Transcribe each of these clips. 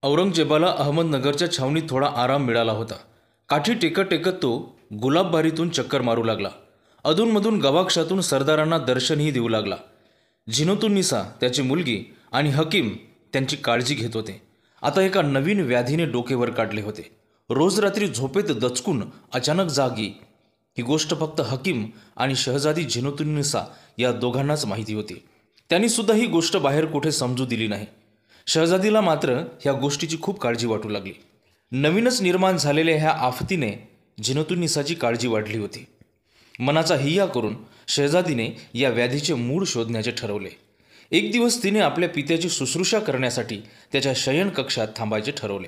औरंगजेबाला अहमदनगरच्या छावणीत थोडा आराम मिळाला होता. काठी टेकत टेकत तो गुलाबबारीतून चक्कर मारू लागला. अधूनमधून गवाक्षातून सरदारांना दर्शनही देऊ लागला. झिनोतुन्निसा त्याची मुलगी आणि हकीम त्यांची काळजी घेत होते. आता एका नवीन व्याधीने डोके वर काढले होते. रोज रात्री झोपेत दचकून अचानक जागी. ही गोष्ट फक्त हकीम आणि शहजादी झिनोतुन्निसा या दोघांनाच माहिती होती. त्यांनी सुद्धा ही गोष्ट बाहेर कुठे समजू दिली नाही. शहजादीला मात्र ह्या गोष्टीची खूप काळजी वाटू लागली. नवीनच निर्माण झालेल्या ह्या आफतीने झिनोतुन्निसाची काळजी वाढली होती. मनाचा हिय्या करून शहजादीने या व्याधीचे मूळ शोधण्याचे ठरवले. एक दिवस तिने आपल्या पित्याची शुश्रूषा करण्यासाठी त्याच्या शयनकक्षात थांबायचे ठरवले.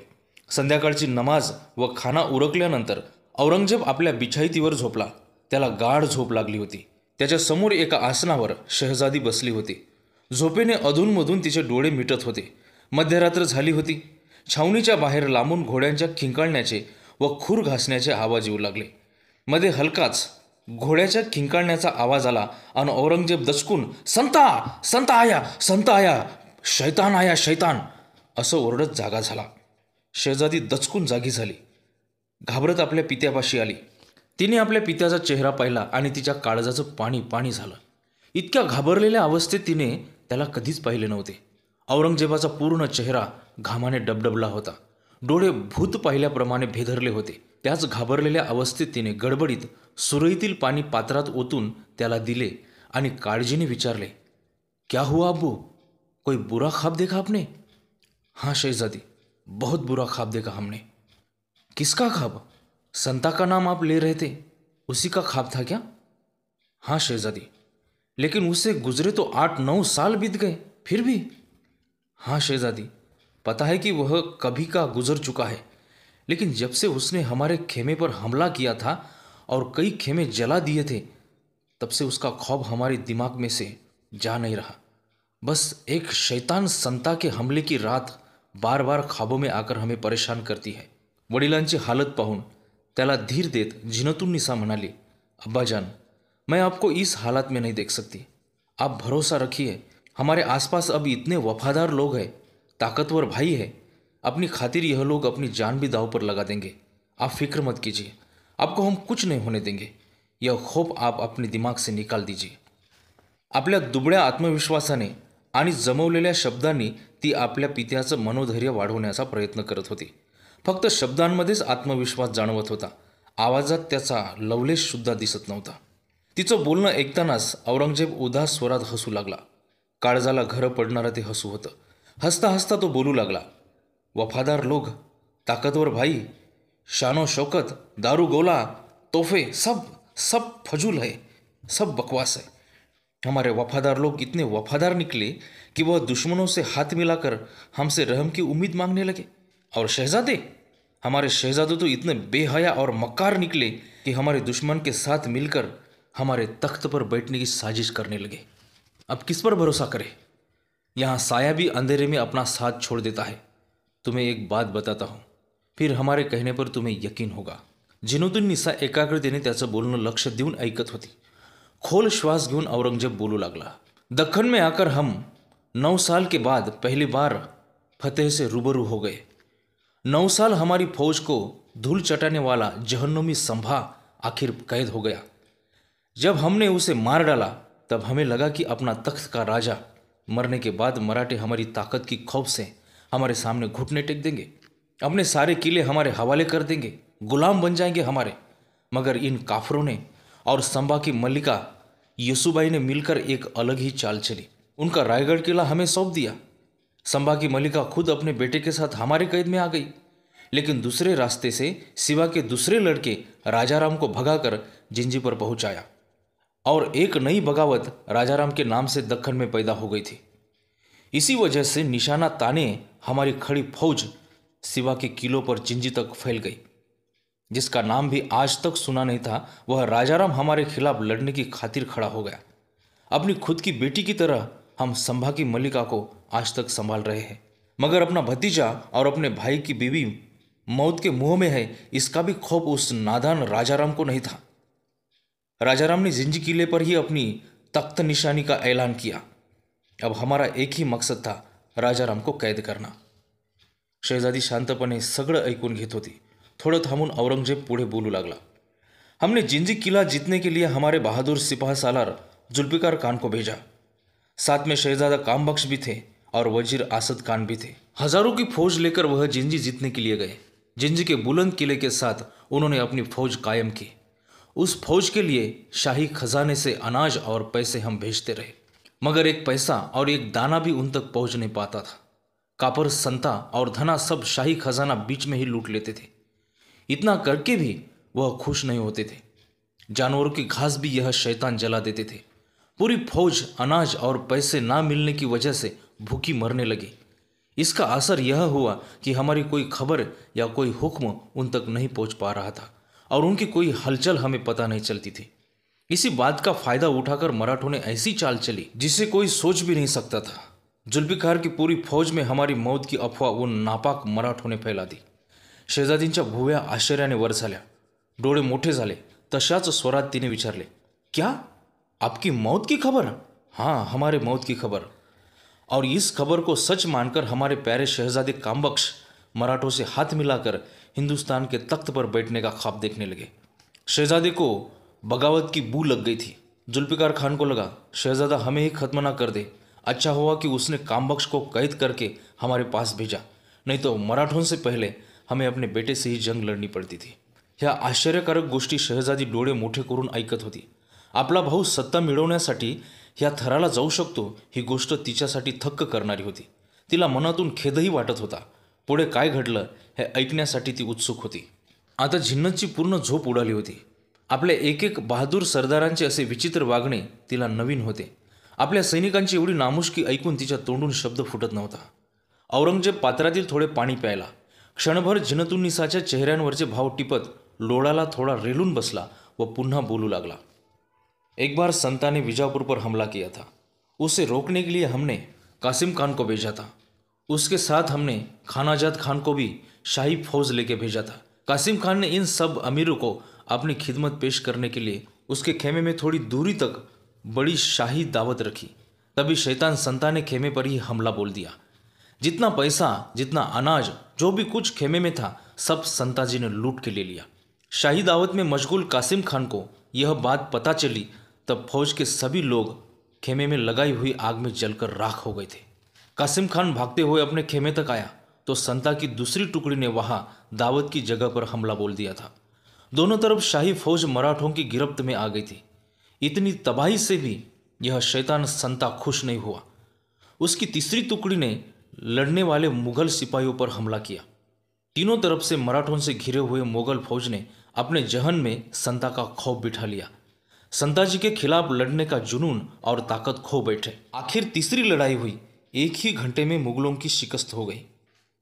संध्याकाळची नमाज व खाना उरकल्यानंतर औरंगजेब आपल्या बिछाईतीवर झोपला. त्याला गाढ झोप लागली होती. त्याच्या समोर एका आसनावर शहजादी बसली होती. झोपेने अधूनमधून तिचे डोळे मिटत होते. मध्यरात्र झाली होती. छावणीच्या बाहेर लांबून घोड्यांच्या खिंकाळण्याचे व खूर घासण्याचे आवाज येऊ लागले. मध्ये हलकाच घोड्याच्या खिंकाळण्याचा आवाज आला आणि औरंगजेब दचकून संता संता आया संता आया शैतान आया शैतान असं ओरडत जागा झाला. शहजादी दचकून जागी झाली. घाबरत आपल्या पित्यापाशी आली. तिने आपल्या पित्याचा चेहरा पाहिला आणि तिच्या काळजाचं पाणी पाणी झालं. इतक्या घाबरलेल्या अवस्थेत तिने त्याला कधीच पाहिले नव्हते. औरंगजेबाचा पूर्ण चेहरा घामाने डबडबला होता. डोळे भूत पाहिल्याप्रमाणे भेदरले होते. त्याच घाबरलेल्या अवस्थेत तिने गडबडीत सुरईतील पाणी पात्रात ओतून त्याला दिले आणि काळजीने विचारले, क्या हुआ अब्बू? कोई बुरा ख्वाब देखा आपने? हाँ शहजादी, बहुत बुरा ख्वाब देखा हमने. किसका ख्वाब? संता का नाम आप ले रहे थे, उसी का ख्वाब था क्या? हाँ शहजादी, लेकिन उससे गुजरे तो 8-9 साल बीत गए, फिर भी. हाँ शहजादी, पता है कि वह कभी का गुजर चुका है, लेकिन जब से उसने हमारे खेमे पर हमला किया था और कई खेमे जला दिए थे, तब से उसका ख्वाब हमारे दिमाग में से जा नहीं रहा. बस एक शैतान संता के हमले की रात बार बार ख्वाबों में आकर हमें परेशान करती है. वडिलांची हालत पाहून त्याला धीर देत झिनोतुन्निसा म्हणाली, अब्बाजान, मैं आपको इस हालत में नहीं देख सकती. आप भरोसा रखिए, हमारे आसपास अब इतने वफादार लोग हैं, ताकतवर भाई है. अपनी खातिर यह लोग अपनी जान भी दांव पर लगा देंगे. आप फिक्र मत कीजिए, आपको हम कुछ नहीं होने देंगे. यह खौफ आप अपने दिमाग से निकाल दीजिए. आपल्या दुबळ्या आत्मविश्वासाने आणि जमवलेल्या शब्दांनी ती आपल्या पित्याचं मनोधैर्य वाढवण्याचा प्रयत्न करत होती. फक्त शब्दांमध्येच आत्मविश्वास जाणवत होता. आवाजात त्याचा लवलेशसुद्धा दिसत नव्हता. तिचं बोलणं ऐकतानाच औरंगजेब उदास स्वरात हसू लागला. काळजाला घरं पडणारं ते हसू होतं. हसता हसता तो बोलू लागला, वफादार लोग, ताकतवर भाई, शानो शौकत, दारू गोला, तोहफे, सब सब फजूल है, सब बकवास है. हमारे वफादार लोग इतने वफादार निकले कि वह दुश्मनों से हाथ मिलाकर हमसे रहम की उम्मीद मांगने लगे. और शहजादे, हमारे शहजादे तो इतने बेहया और मक्कार निकले कि हमारे दुश्मन के साथ मिलकर हमारे तख्त पर बैठने की साजिश करने लगे. अब किस पर भरोसा करें? यहाँ साया भी अंधेरे में अपना साथ छोड़ देता है. तुम्हें एक बात बताता हूँ, फिर हमारे कहने पर तुम्हें यकीन होगा. झिनोतुन्निसा एकाग्रतेने त्याचं बोलणं लक्ष देऊन ऐकत होती. खोल श्वास घेऊन औरंगजेब बोलू लागला, दख्खन में आकर हम 9 साल के बाद पहली बार फतेह से रूबरू हो गए. 9 साल हमारी फौज को धूल चटाने वाला जहन्नुमी संभा आखिर कैद हो गया. जब हमने उसे मार डाला तब हमें लगा कि अपना तख्त का राजा मरने के बाद मराठे हमारी ताकत की खौफ से हमारे सामने घुटने टेक देंगे, अपने सारे किले हमारे हवाले कर देंगे, गुलाम बन जाएंगे हमारे. मगर इन काफरों ने और संभा की मल्लिका यसुबाई ने मिलकर एक अलग ही चाल चली. उनका रायगढ़ किला हमें सौंप दिया. संभा की मल्लिका खुद अपने बेटे के साथ हमारे कैद में आ गई, लेकिन दूसरे रास्ते से शिवा के दूसरे लड़के राजाराम को भगाकर जिंजी पर पहुंचाया और एक नई बगावत राजाराम के नाम से दक्खन में पैदा हो गई थी. इसी वजह से निशाना ताने हमारी खड़ी फौज शिवा के किलों पर जिंजी तक फैल गई. जिसका नाम भी आज तक सुना नहीं था, वह राजाराम हमारे खिलाफ लड़ने की खातिर खड़ा हो गया. अपनी खुद की बेटी की तरह हम संभा की मल्लिका को आज तक संभाल रहे हैं, मगर अपना भतीजा और अपने भाई की बीवी मौत के मुंह में है, इसका भी खौफ उस नादान राजाराम को नहीं था. राजाराम ने जिंजी किले पर ही अपनी तख्त निशानी का ऐलान किया. अब हमारा एक ही मकसद था, राजाराम को कैद करना. शहजादी शांतपणे सगळं ऐकून घेत होती. थोडं थांबून औरंगजेब पुढे बोलू लागला. हमने जिंजी किला जीतने के लिए हमारे बहादुर सिपाह सालार जुल्फिकार खान को भेजा. साथ में शहजादा कामबख्श भी थे और वजीर आसद खान भी थे. हजारों की फौज लेकर वह जिंजी जीतने के लिए गए. जिंजी के बुलंद किले के साथ उन्होंने अपनी फौज कायम की. उस फौज के लिए शाही खजाने से अनाज और पैसे हम भेजते रहे, मगर एक पैसा और एक दाना भी उन तक पहुंच नहीं पाता था. कापर, संता और धना सब शाही खजाना बीच में ही लूट लेते थे. इतना करके भी वह खुश नहीं होते थे. जानवरों की घास भी यह शैतान जला देते थे. पूरी फौज अनाज और पैसे ना मिलने की वजह से भूखी मरने लगी. इसका असर यह हुआ कि हमारी कोई खबर या कोई हुक्म उन तक नहीं पहुंच पा रहा था और उनकी कोई हलचल हमें पता नहीं चलती थी. इसी बात का फायदा उठाकर मराठों ने ऐसी चाल चली जिसे कोई सोच भी नहीं सकता था. जुल्फिकार की पूरी फौज में हमारी मौत की अफवा उन नापाक मराठों ने फैला दी. शहजादींच्या भुवया आश्चर्याने वर झाल्या. डोळे मोठे झाले. तशाच स्वरात तिने विचारले, क्या आपकी मौत की खबर? हाँ, हमारे मौत की खबर. और इस खबर को सच मानकर हमारे प्यारे शहजादे कामबख्श मराठों से हाथ मिलाकर हिंदुस्तान के तख्त पर बैठने का ख्वाब देखने लगे. शहजादे को बगावत की बू लग गई थी. जुल्फिकार खान को लगा, शहजादा हमें ही खत्म ना कर दे. अच्छा हुआ कि उसने कामबख्श को कैद करके हमारे पास भेजा, नहीं तो मराठों से पहले हमें अपने बेटे से ही जंग लढणी पडती थी. ह्या आश्चर्यकारक गोष्टी शहजादी डोळे मोठे करून ऐकत होती. आपला भाऊ सत्ता मिळवण्यासाठी ह्या थराला जाऊ शकतो ही गोष्ट तिच्यासाठी थक्क करणारी होती. तिला मनातून खेदही वाटत होता. पुढे काय घडलं हे ऐकण्यासाठी ती उत्सुक होती. आता झिन्नतची पूर्ण झोप उडाली होती. आपल्या एक एक बहादूर सरदारांचे असे विचित्र वागणे तिला नवीन होते. आपल्या सैनिकांची एवढी नामुष्की ऐकून तिच्या तोंडून शब्द फुटत नव्हता. औरंगजेब पात्रातील थोडे पाणी प्यायला. क्षणभर झिनतुन्निसाच्या चेहऱ्यांवरचे भाव टिपत लोळाला थोडा रेलून बसला व पुन्हा बोलू लागला. एक बार संता ने बीजापुर पर हमला किया था. उसे रोकने के लिए हमने कासिम खान को भेजा था. उसके साथ हमने खानाजाद खान को भी शाही फौज लेके भेजा था. कासिम खान ने इन सब अमीरों को अपनी खिदमत पेश करने के लिए उसके खेमे में थोड़ी दूरी तक बड़ी शाही दावत रखी. तभी शैतान संता ने खेमे पर ही हमला बोल दिया. जितना पैसा, जितना अनाज, जो भी कुछ खेमे में था, सब संता जी ने लूट के ले लिया. शाही दावत में मशगूल कासिम खान को यह बात पता चली तब फौज के सभी लोग खेमे में लगाई हुई आग में जलकर राख हो गए थे. कासिम खान भागते हुए अपने खेमे तक आया तो संता की दूसरी टुकड़ी ने वहां दावत की जगह पर हमला बोल दिया था. दोनों तरफ शाही फौज मराठों की गिरफ्त में आ गई थी. इतनी तबाही से भी यह शैतान संता खुश नहीं हुआ. उसकी तीसरी टुकड़ी ने लड़ने वाले मुगल सिपाहियों पर हमला किया. तीनों तरफ से मराठों से घिरे हुए मुगल फौज ने अपने जहन में संता का खौफ बिठा लिया. संता जी के खिलाफ लड़ने का जुनून और ताकत खो बैठे. आखिर तीसरी लड़ाई हुई. एक ही घंटे में मुगलों की शिकस्त हो गई.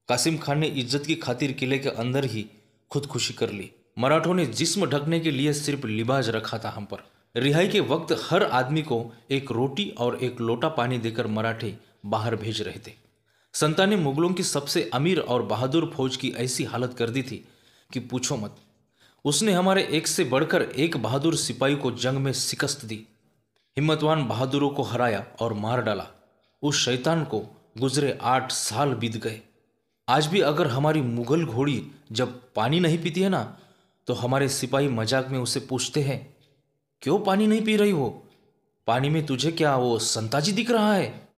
कासिम खान ने इज्जत की खातिर किले के अंदर ही खुदकुशी कर ली. मराठों ने जिस्म ढकने के लिए सिर्फ लिबाज रखा था हम पर. रिहाई के वक्त हर आदमी को एक रोटी और एक लोटा पानी देकर मराठे बाहर भेज रहे थे. संता ने मुगलों की सबसे अमीर और बहादुर फौज की ऐसी हालत कर दी थी कि पूछो मत. उसने हमारे एक से बढ़कर एक बहादुर सिपाही को जंग में शिकस्त दी. हिम्मतवान बहादुरों को हराया और मार डाला. उस शैतान को गुजरे 8 साल बीत गए. आज भी अगर हमारी मुगल घोड़ी जब पानी नहीं पीती है ना, तो हमारे सिपाही मजाक में उसे पूछते हैं, क्यों पानी नहीं पी रही हो? पानी में तुझे क्या वो संताजी दिख रहा है?